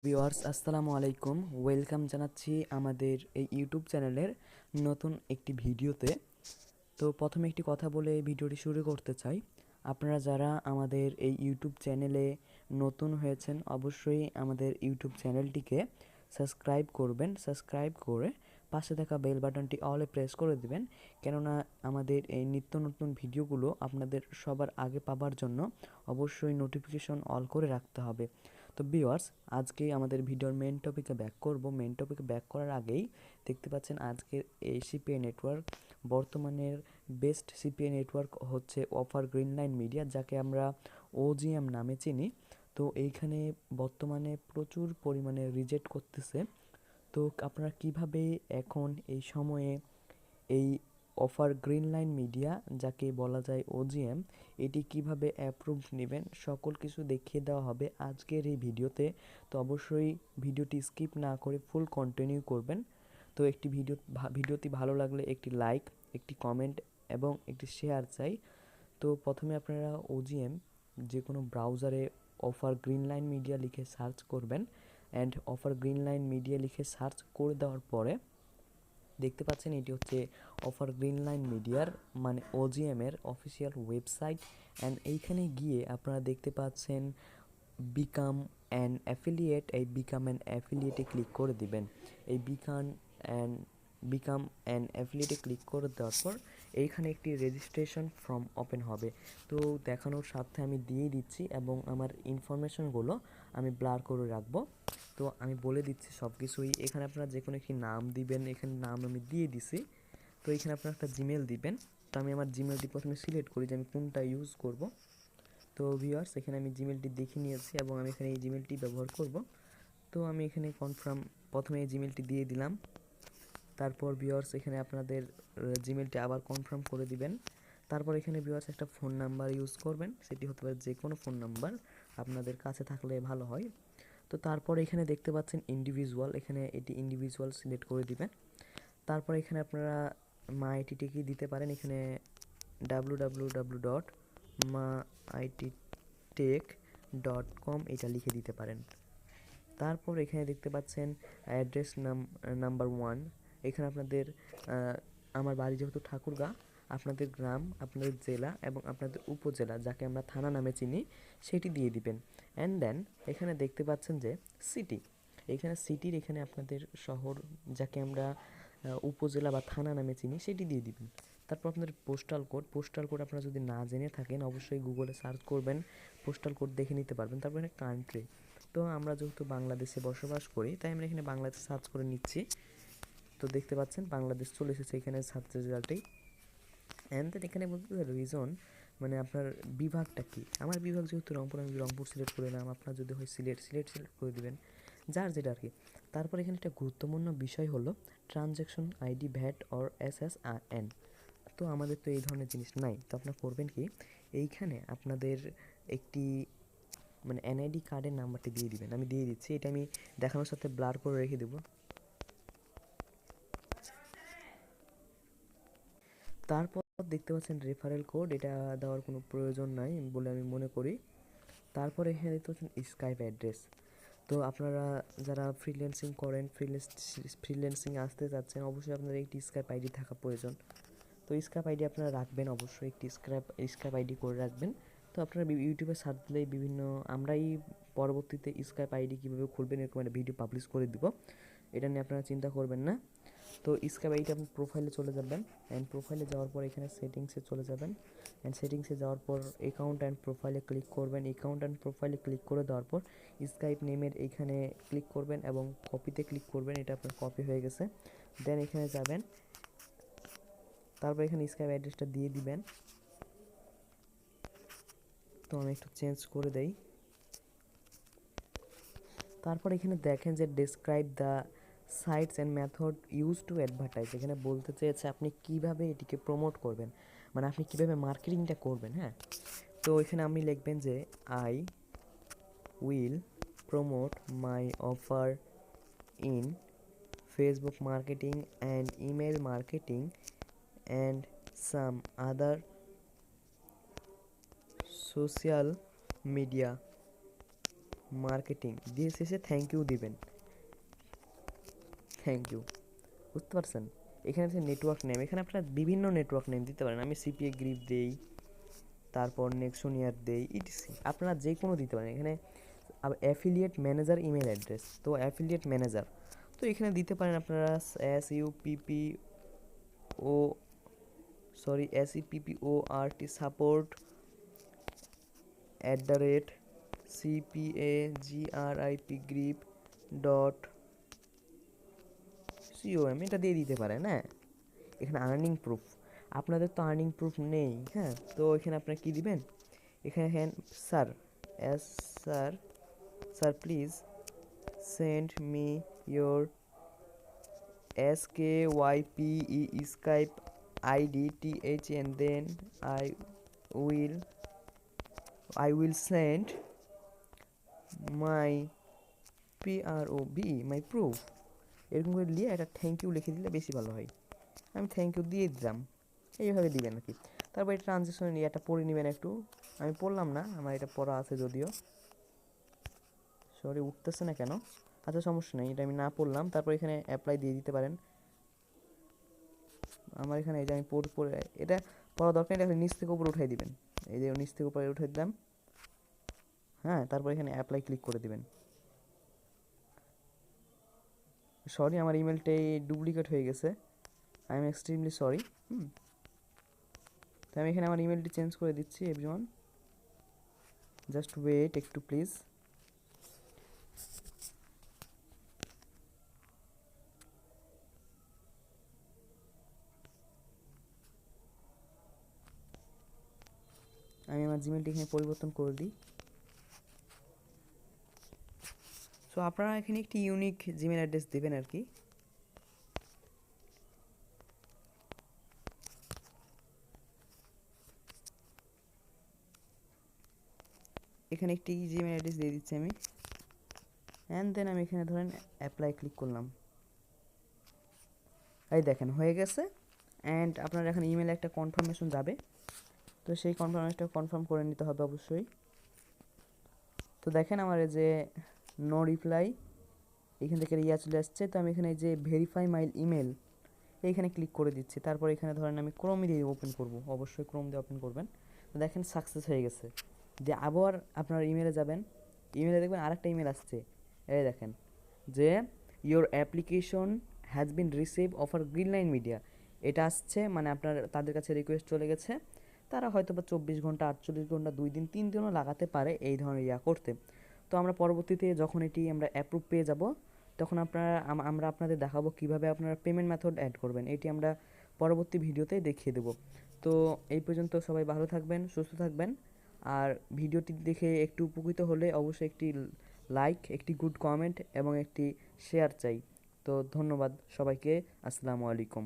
Viewers আসসালামু আলাইকুম, welcome জানাচ্ছি আমাদের এই ইউটিউব চ্যানেলের নতুন একটি ভিডিওতে। তো প্রথমে একটি কথা বলে ভিডিওটি শুরু করতে চাই। আপনারা যারা আমাদের এই ইউটিউব চ্যানেলে নতুন হয়েছেন অবশ্যই আমাদের ইউটিউব চ্যানেলটিকে সাবস্ক্রাইব করবেন। সাবস্ক্রাইব করে পাশে থাকা বেল বাটনটি অলে প্রেস করে দিবেন, কেননা আমাদের এই নিত্য নতুন ভিডিওগুলো আপনাদের সবার আগে পাবার জন্য অবশ্যই নোটিফিকেশন অল করে রাখতে হবে। তো ভিউয়ার্স, আজকে আমাদের ভিডিওর মেন টপিকে ব্যাক করব। মেন টপিকে ব্যাক করার আগেই দেখতে পাচ্ছেন আজকের এই সিপিআই নেটওয়ার্ক বর্তমানের বেস্ট সিপিআই নেটওয়ার্ক হচ্ছে অফার গ্রিন লাইন মিডিয়া, যাকে আমরা ওজিএম নামে চিনি। তো এইখানে বর্তমানে প্রচুর পরিমাণে রিজেক্ট করতেছে। তো আপনারা কিভাবে এখন এই সময়ে এই অফার গ্রিন লাইন মিডিয়া, যাকে বলা যায় ওজিএম, এটি কিভাবে অ্যাপ্রুভ নেবেন সকল কিছু দেখিয়ে দেওয়া হবে আজকের এই ভিডিওতে। তো অবশ্যই ভিডিওটি স্কিপ না করে ফুল কন্টিনিউ করবেন। তো একটি ভিডিওটি ভালো লাগলে একটি লাইক, একটি কমেন্ট এবং একটি শেয়ার চাই। তো প্রথমে আপনারা ওজিএম যে কোনো ব্রাউজারে অফার গ্রিন লাইন মিডিয়া লিখে সার্চ করবেন। And offer green line media লিখে সার্চ করে দেওয়ার পরে দেখতে পাচ্ছেন এটি হচ্ছে অফার গ্রিন লাইন মিডিয়ার মানে ওজিএম এর অফিসিয়াল ওয়েবসাইট। অ্যান্ড এইখানে গিয়ে আপনারা দেখতে পাচ্ছেন বিকাম অ্যান অ্যাফিলিয়েট। এই বিকাম অ্যান অ্যাফিলিয়েটে ক্লিক করে দিবেন। এই বিকাম অ্যান অ্যাফিলিয়েটে ক্লিক করে দেওয়ার পর এইখানে একটি রেজিস্ট্রেশন ফর্ম ওপেন হবে। তো দেখানোর সাথে আমি দিয়ে দিচ্ছি এবং আমার ইনফরমেশনগুলো আমি ব্লার করে রাখবো। তো আমি বলে দিচ্ছি সব কিছুই। এখানে আপনারা যে কোনো একটি নাম দিবেন, এখানে নাম আমি দিয়ে দিছি। তো এখানে আপনারা একটা জিমেল দিবেন। তো আমি আমার জিমেলটি প্রথমে সিলেক্ট করি যে আমি কোনটা ইউজ করব। তো ভিউয়ার্স, এখানে আমি জিমেলটি দেখে নিয়েছি এবং আমি এখানে এই জিমেলটি ব্যবহার করব। তো আমি এখানে কনফার্ম প্রথমে এই জিমেলটি দিয়ে দিলাম। তারপর ভিউয়ার্স এখানে আপনাদের জিমেলটি আবার কনফার্ম করে দিবেন। তারপর এখানে ভিউয়ার্স একটা ফোন নাম্বার ইউজ করবেন, সেটি হতে পারে যে কোনো ফোন নাম্বার আপনাদের কাছে থাকলে ভালো হয়। তো তারপর এখানে দেখতে পাচ্ছেন ইন্ডিভিজুয়াল, এখানে এটি ইন্ডিভিজুয়াল সিলেক্ট করে দিবেন। তারপর এখানে আপনারা মা আইটিটিকে দিতে পারেন, এখানে www.maititech.com এটা লিখে দিতে পারেন। তারপর এখানে দেখতে পাচ্ছেন অ্যাড্রেস নাম্বার 1, এখানে আপনাদের আমার বাড়ি যেহেতু ঠাকুরগাঁ, আপনাদের গ্রাম, আপনাদের জেলা এবং আপনাদের উপজেলা, যাকে আমরা থানা নামে চিনি, সেটি দিয়ে দিবেন। অ্যান্ড দেন এখানে দেখতে পাচ্ছেন যে সিটি, এখানে সিটির এখানে আপনাদের শহর, যাকে আমরা উপজেলা বা থানা নামে চিনি, সেটি দিয়ে দিবেন। তারপর আপনাদের পোস্টাল কোড আপনারা যদি না জেনে থাকেন অবশ্যই গুগলে সার্চ করবেন, পোস্টাল কোড দেখে নিতে পারবেন। তারপর এখানে কান্ট্রি, তো আমরা যেহেতু বাংলাদেশে বসবাস করি তাই আমরা এখানে বাংলাদেশ সার্চ করে নিচ্ছি। তো দেখতে পাচ্ছেন বাংলাদেশ চলে এসেছে এখানে সার্চ রেজাল্টেই। অ্যান্ড দেন এখানে বলতে রিজন মানে আপনার বিভাগটা কি। আমার বিভাগ যেহেতু রংপুর, আমি রংপুর সিলেক্ট করে নিলাম। আপনার যদি হয় সিলেক্ট করে দেবেন, যার যেটা আর কি। তারপর এখানে একটা গুরুত্বপূর্ণ বিষয় হলো transaction ID, VAT or SSRN। তো আমাদের তো এই ধরনের জিনিস নাই। তো আপনারা করবেন কি, এইখানে আপনাদের একটি মানে এনআইডি কার্ডের নাম্বারটি দিয়ে দিবেন। আমি দিয়ে দিচ্ছি, এটা আমি দেখানোর সাথে ব্লার করে রেখে দেবো। তারপর দেখতে পাচ্ছেন রেফারেল কোড, এটা দেওয়ার কোনো প্রয়োজন নাই বলে আমি মনে করি। তারপরে এখানে দেখতে পাচ্ছেন স্কাইপ অ্যাড্রেস। তো আপনারা যারা ফ্রিল্যান্সিং করেন, ফ্রিল্যান্সিং আসতে চাচ্ছেন, অবশ্যই আপনাদের একটি স্কাইপ আইডি থাকা প্রয়োজন। তো স্কাইপ আইডি আপনারা রাখবেন, অবশ্যই একটি স্কাইপ আইডি করে রাখবেন। তো আপনারা ইউটিউবে সার্চ দিলেই বিভিন্ন, আমরাই পরবর্তীতে স্কাইপ আইডি কীভাবে খুলবেন এরকম একটা ভিডিও পাবলিশ করে দিব, এটা নিয়ে আপনারা চিন্তা করবেন না। তো স্কাইপ আইডি আপনি প্রোফাইলে চলে যাবেন। অ্যান্ড প্রোফাইলে যাওয়ার পর এখানে সেটিংসে চলে যাবেন। অ্যান্ড সেটিংসে যাওয়ার পর অ্যাকাউন্ট অ্যান্ড প্রোফাইলে ক্লিক করবেন। অ্যাকাউন্ট অ্যান্ড প্রোফাইলে ক্লিক করে দেওয়ার পর স্কাইপ নেমের এইখানে ক্লিক করবেন এবং কপিতে ক্লিক করবেন। এটা আপনার কপি হয়ে গেছে। দেন এখানে যাবেন, তারপর এখানে স্কাইপ অ্যাড্রেসটা দিয়ে দিবেন। তো আমি একটু চেঞ্জ করে দেই। তারপর এখানে দেখেন যে describe the sites and method use to advertise, এখানে বলতে চেয়েছে আপনি কিভাবে এটিকে প্রমোট করবেন, মানে আপনি কিভাবে মার্কেটিংটা করবেন। হ্যাঁ, তো এখানে আপনি লিখবেন যে I will promote my offer in Facebook marketing and email marketing and some other social media marketing দিয়ে শেষে থ্যাংক ইউ দিবেন। থ্যাংক ইউ, বুঝতে পারছেন? এখানে আছে নেটওয়ার্ক নেম, এখানে আপনারা বিভিন্ন নেটওয়ার্ক নেম দিতে পারেন। আমি সিপিএ গ্রিপ দেই, তারপর নেক্সোনিয়ার দেই, ইটিসি আপনারা যে কোনো দিতে পারেন। এখানে অ্যাফিলিয়েট ম্যানেজার ইমেল অ্যাড্রেস, তো অ্যাফিলিয়েট ম্যানেজার তো এখানে দিতে পারেন আপনারা SEPPORT সাপোর্ট @CPAGRIP.com, এটা দিয়ে দিতে পারেন। হ্যাঁ, এখানে আর্নিং প্রুফ, আপনাদের তো আর্নিং প্রুফ নেই। হ্যাঁ, তো এখানে আপনারা কি দিবেন, এখানে sir sir sir please send me your SKYPE Skype ID TH, and then will I will send my my proof। এরকম করে দিয়ে একটা থ্যাংক ইউ লিখে দিলে বেশি ভালো হয়। আমি থ্যাংক ইউ দিয়ে দিলাম, এইভাবে দিবেন আর কি। তারপর এই ট্রানজেকশন নিয়ে একটা পড়ে নেবেন একটু, আমি পড়লাম না, আমার এটা পড়া আছে যদিও। সরি, উঠতেছে না কেন? আচ্ছা সমস্যা নেই, এটা আমি না পড়লাম। তারপর এখানে অ্যাপ্লাই দিয়ে দিতে পারেন। আমার এখানে এই যে আমি পড়ে এটা পড়া দরকার নেই, এটা নিচ থেকে উপরে উঠাই দিবেন। এই যে নিচ থেকে উপরে উঠে দিলাম। হ্যাঁ, তারপর এখানে অ্যাপ্লাই ক্লিক করে দিবেন। সরি, আমার ইমেলটাই ডুপ্লিকেট হয়ে গেছে, আই এম এক্সট্রিমলি সরি। তো আমি এখানে আমার ইমেলটি চেঞ্জ করে দিচ্ছি এভরিওয়ান, জাস্ট ওয়েট একটু প্লিজ। আমি আমার জিমেলটি এখানে পরিবর্তন করে দিই। সো আপনারা এখানে একটি ইউনিক জিমেল অ্যাড্রেস দেবেন আর কি। এখানে একটি জিমেল অ্যাড্রেস দিয়ে দিচ্ছি আমি, অ্যান্ড দেন আমি এখানে ধরেন অ্যাপ্লাই ক্লিক করলাম। এই দেখেন হয়ে গেছে। অ্যান্ড আপনার এখানে ইমেলে একটা কনফার্মেশন যাবে, তো সেই কনফার্মেশনটা কনফার্ম করে নিতে হবে অবশ্যই। তো দেখেন আমার এই যে নো রিপ্লাই, এখান থেকে ইয়া চলে আসছে। তো আমি এখানে যে ভেরিফাই মাই ইমেল এইখানে ক্লিক করে দিচ্ছি। তারপর এখানে ধরেন আমি ক্রোম দিয়ে ওপেন করব, অবশ্যই ক্রোম দিয়ে ওপেন করবেন। তো দেখেন সাকসেস হয়ে গেছে। যে আবার আপনার ইমেলে যাবেন, ইমেলে দেখবেন আরেকটা ইমেল আসছে, এই দেখেন যে your application has been receive offer green line media, এটা আসছে, মানে আপনার তাদের কাছে রিকোয়েস্ট চলে গেছে। তারা হয়তো বা 24 ঘন্টা 48 ঘন্টা 2 দিন 3 দিনও লাগাতে পারে এই ধরনের ইয়া করতে। তো আমরা পরবর্তীতে যখন এটি আমরা অ্যাপ্রুভ পেয়ে যাব, তখন আমরা আপনাদের দেখাবো কিভাবে আপনারা পেমেন্ট মেথড অ্যাড করবেন। এটি আমরা পরবর্তী ভিডিওতে দেখিয়ে দেব। তো এই পর্যন্ত সবাই ভালো থাকবেন, সুস্থ থাকবেন। আর ভিডিওটি দেখে একটু উপকৃত হলে অবশ্যই একটি লাইক, একটি গুড কমেন্ট এবং একটি শেয়ার চাই। তো ধন্যবাদ সবাইকে, আসসালামু আলাইকুম।